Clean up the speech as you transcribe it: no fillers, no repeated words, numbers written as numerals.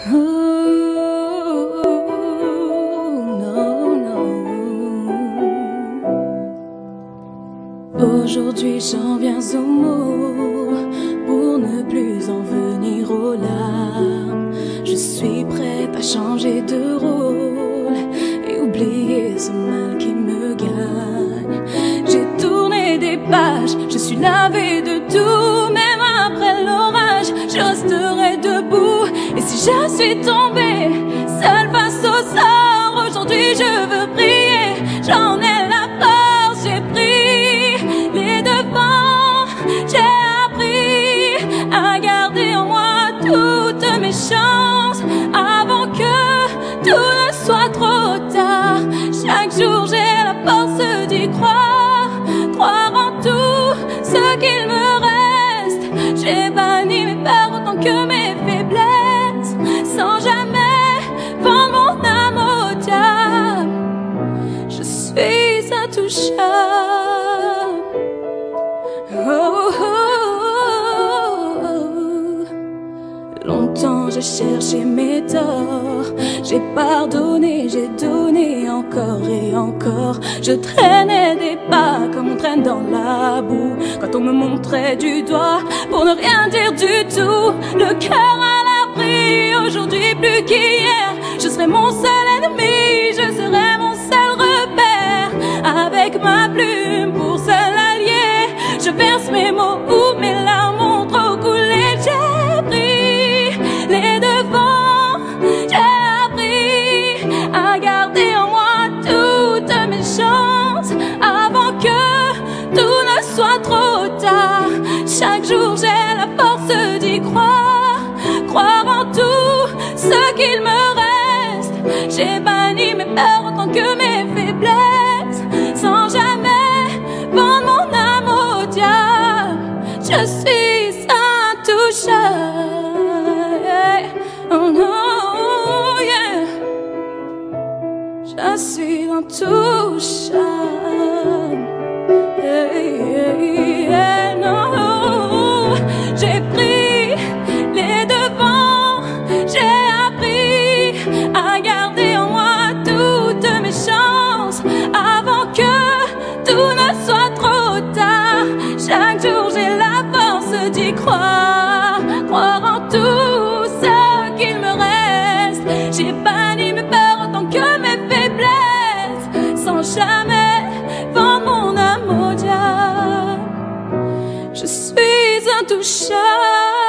Oh, non, non. Aujourd'hui j'en viens aux mots pour ne plus en venir aux larmes. Je suis prête à changer de rôle et oublier ce mal qui me gagne. J'ai tourné des pages, je suis lavée de tout. Même après l'orage, je resterai debout. Et si je suis tombée seule face au sort, aujourd'hui je veux prier. J'en ai la force, j'ai pris les devants. J'ai appris à garder en moi toutes mes chances avant que tout ne soit trop tard. Chaque jour j'ai la force d'y croire, croire en tout ce qu'il me reste. J'ai banni mes peurs autant que mes faiblesses, sans jamais vendre mon âme au diable. Je suis intouchable. Oh, oh, oh. Longtemps j'ai cherché mes torts, j'ai pardonné, j'ai donné encore et encore. Je traînais des pas comme on traîne dans la boue, quand on me montrait du doigt pour ne rien dire du tout. Le cœur à l'abri, aujourd'hui plus qu'hier. Je serai mon seul ennemi, je serai mon seul repère. Avec ma plume pour seul allié, je verse mes mots où mes larmes ont trop coulé. J'ai pris les devants, j'ai appris à garder en moi toutes mes chances avant que tout ne soit trop tard. Chaque jour j'ai la force d'y croire, croire en tout ce qu'il me reste. J'ai banni mes peurs autant que mes faiblesses, sans jamais vendre mon âme au diable. Je suis intouchable. Oh no, yeah. Je suis intouchable. Hey, hey, no. J'ai pris les devants, j'ai appris à garder en moi toutes mes chances avant que tout ne soit trop tard. Chaque jour j'ai la force d'y croire, croire en tout ce qu'il me reste. J'ai banni mes peurs autant que mes faiblesses, sans jamais vendre mon âme au diable. Je suis intouchable.